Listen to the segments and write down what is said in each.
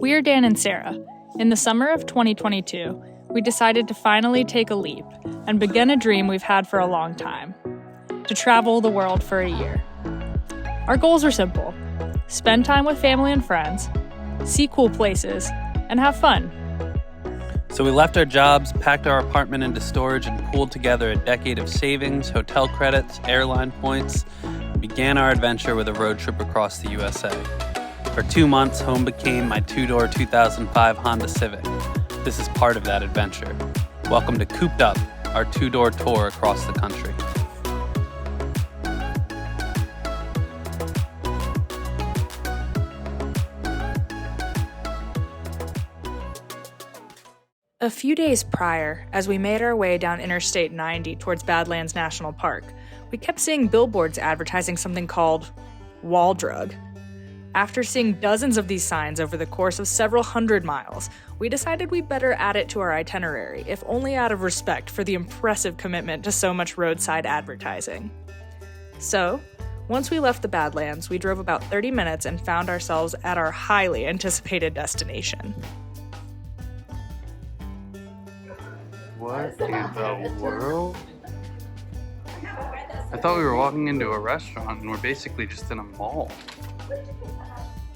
We're Dan and Sarah. In the summer of 2022, we decided to finally take a leap and begin a dream we've had for a long time: to travel the world for a year. Our goals are simple: spend time with family and friends, see cool places, and have fun. So we left our jobs, packed our apartment into storage, and pooled together a decade of savings, hotel credits, airline points, and began our adventure with a road trip across the USA. For 2 months, home became my two-door 2005 Honda Civic. This is part of that adventure. Welcome to Couped Up, our two-door tour across the country. A few days prior, as we made our way down Interstate 90 towards Badlands National Park, we kept seeing billboards advertising something called wall drug. After seeing dozens of these signs over the course of several hundred miles, we decided we'd better add it to our itinerary, if only out of respect for the impressive commitment to so much roadside advertising. So, once we left the Badlands, we drove about 30 minutes and found ourselves at our highly anticipated destination. What in the world? I thought we were walking into a restaurant and we're basically just in a mall.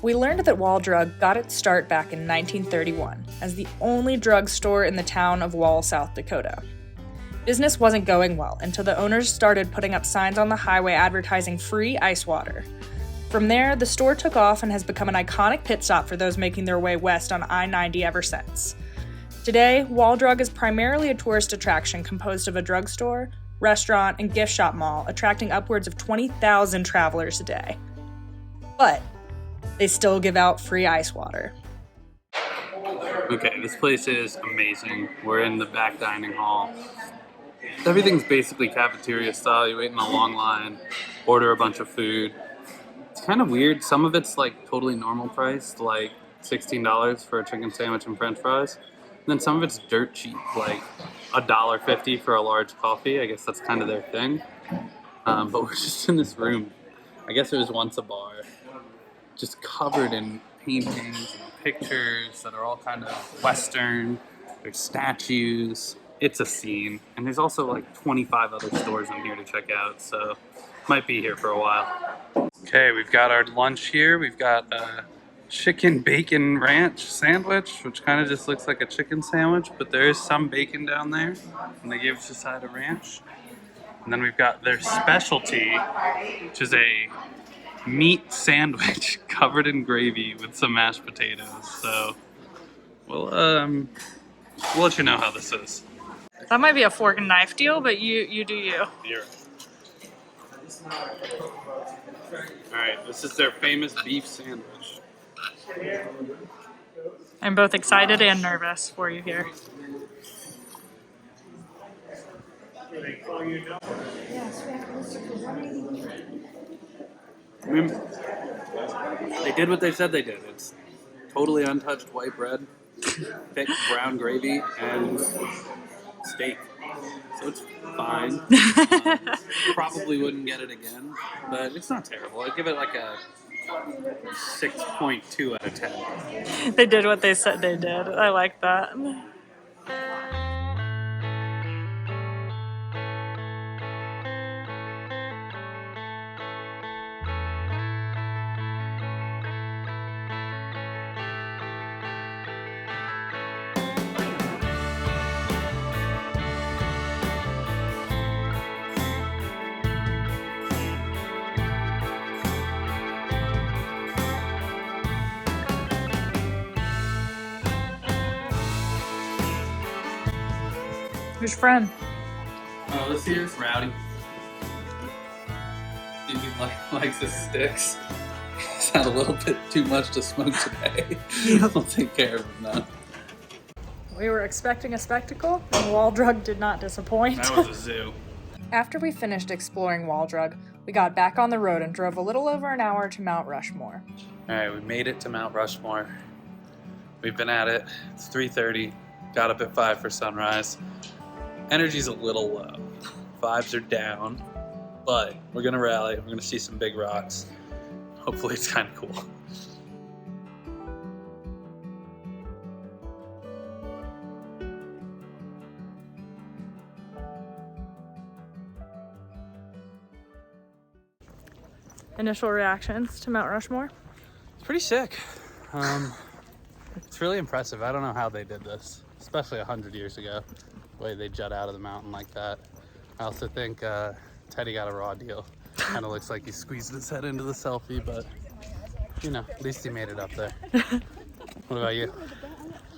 We learned that Wall Drug got its start back in 1931 as the only drugstore in the town of Wall, South Dakota. Business wasn't going well until the owners started putting up signs on the highway advertising free ice water. From there, the store took off and has become an iconic pit stop for those making their way west on I-90 ever since. Today, Wall Drug is primarily a tourist attraction composed of a drugstore, restaurant, and gift shop mall, attracting upwards of 20,000 travelers a day. But they still give out free ice water. Okay, this place is amazing. We're in the back dining hall. Everything's basically cafeteria style. You wait in a long line, order a bunch of food. It's kind of weird. Some of it's like totally normal priced, like $16 for a chicken sandwich and french fries. And then some of it's dirt cheap, like $1.50 for a large coffee. I guess that's kind of their thing. But we're just in this room. I guess it was once a bar, just covered in paintings and pictures that are all kind of Western. There's statues. It's a scene. And there's also like 25 other stores in here to check out, so might be here for a while. Okay, we've got our lunch here. We've got chicken bacon ranch sandwich, which kind of just looks like a chicken sandwich, but there is some bacon down there, and they give us a side of ranch. And then we've got their specialty, which is a meat sandwich covered in gravy with some mashed potatoes. So we'll let you know how this is. That might be a fork and knife deal, but you do you. Here. Alright, this is their famous beef sandwich. I'm both excited and nervous for you here. I mean, they did what they said they did. It's totally untouched white bread, thick brown gravy, and steak. So it's fine. Probably wouldn't get it again, but it's not terrible. I'd give it like a 6.2 out of 10. They did what they said they did. I like that. Who's your friend? Oh, this here is Rowdy. He likes his sticks. He's had a little bit too much to smoke today. I'll take care of him now. We were expecting a spectacle, and Wall Drug did not disappoint. That was a zoo. After we finished exploring Wall Drug, we got back on the road and drove a little over an hour to Mount Rushmore. Alright, we made it to Mount Rushmore. We've been at it. It's 3:30. Got up at 5 for sunrise. Energy's a little low. Vibes are down, but we're gonna rally. We're gonna see some big rocks. Hopefully it's kind of cool. Initial reactions to Mount Rushmore? It's pretty sick. It's really impressive. I don't know how they did this, especially 100 years ago, the way they jut out of the mountain like that. I also think Teddy got a raw deal. Kind of looks like he squeezed his head into the selfie, but you know, at least he made it up there. What about you?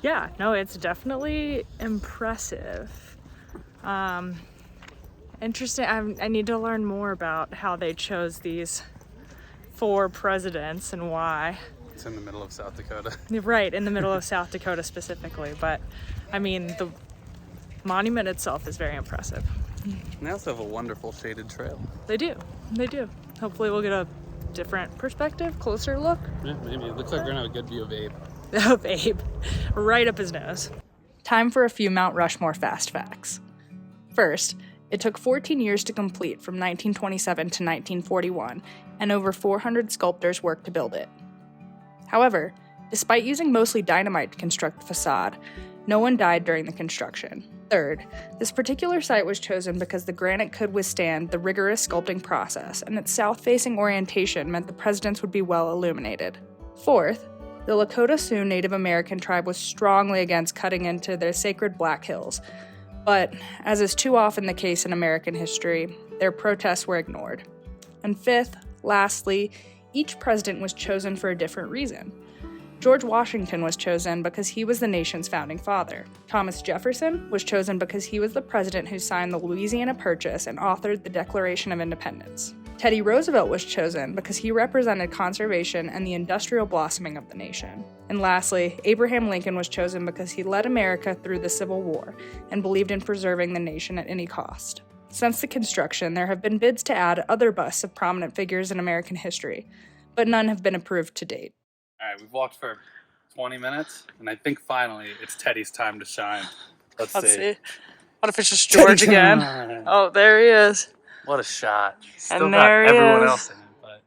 Yeah, no, it's definitely impressive. Interesting. I need to learn more about how they chose these 4 presidents and why. It's in the middle of South Dakota. Right, in the middle of South Dakota specifically. But, I mean, the monument itself is very impressive. And they also have a wonderful shaded trail. They do. They do. Hopefully we'll get a different perspective, closer look. Yeah, maybe. It looks like we're going to have a good view of Abe. Of Abe. Right up his nose. Time for a few Mount Rushmore fast facts. First, it took 14 years to complete from 1927 to 1941, and over 400 sculptors worked to build it. However, despite using mostly dynamite to construct the facade, no one died during the construction. Third, this particular site was chosen because the granite could withstand the rigorous sculpting process, and its south-facing orientation meant the presidents would be well illuminated. Fourth, the Lakota Sioux Native American tribe was strongly against cutting into their sacred Black Hills, but, as is too often the case in American history, their protests were ignored. And fifth, lastly, each president was chosen for a different reason. George Washington was chosen because he was the nation's founding father. Thomas Jefferson was chosen because he was the president who signed the Louisiana Purchase and authored the Declaration of Independence. Teddy Roosevelt was chosen because he represented conservation and the industrial blossoming of the nation. And lastly, Abraham Lincoln was chosen because he led America through the Civil War and believed in preserving the nation at any cost. Since the construction, there have been bids to add other busts of prominent figures in American history, but none have been approved to date. All right, we've walked for 20 minutes, and I think finally it's Teddy's time to shine. Let's see. What if it's just George again? Oh, there he is. What a shot. Still And got there he everyone is. else in it, but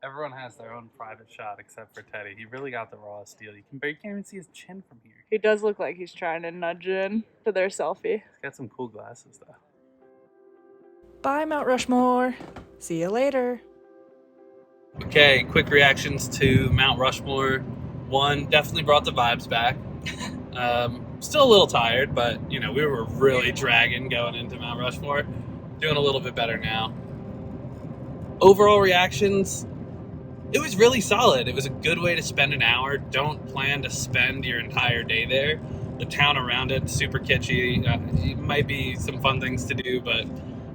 everyone has their own private shot except for Teddy. He really got the rawest deal. You can't even see his chin from here. He does look like he's trying to nudge in to their selfie. He's got some cool glasses, though. Bye, Mount Rushmore. See you later. Okay, quick reactions to Mount Rushmore. One, definitely brought the vibes back. Still a little tired, but, you know, we were really dragging going into Mount Rushmore. Doing a little bit better now. Overall reactions, it was really solid. It was a good way to spend an hour. Don't plan to spend your entire day there. The town around it, super kitschy. It might be some fun things to do, but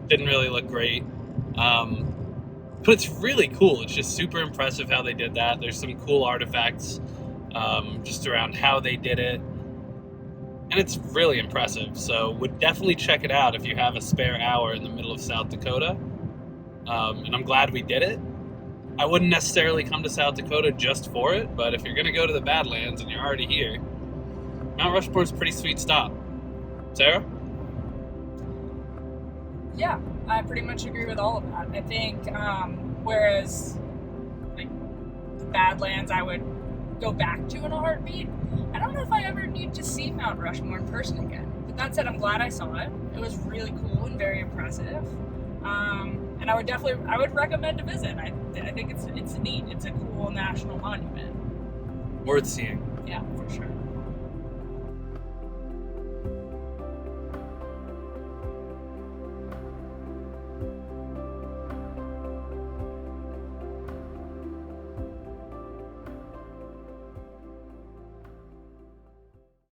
didn't really look great. But it's really cool. It's just super impressive how they did that. There's some cool artifacts just around how they did it. And it's really impressive. So would definitely check it out if you have a spare hour in the middle of South Dakota. And I'm glad we did it. I wouldn't necessarily come to South Dakota just for it, but if you're going to go to the Badlands and you're already here, Mount Rushmore is a pretty sweet stop. Sarah? Yeah, I pretty much agree with all of that. I think whereas like the Badlands I would go back to in a heartbeat, I don't know if I ever need to see Mount Rushmore in person again. But that said, I'm glad I saw it. It was really cool and very impressive. And I would recommend a visit. I think it's neat. It's a cool national monument. Worth seeing. Yeah.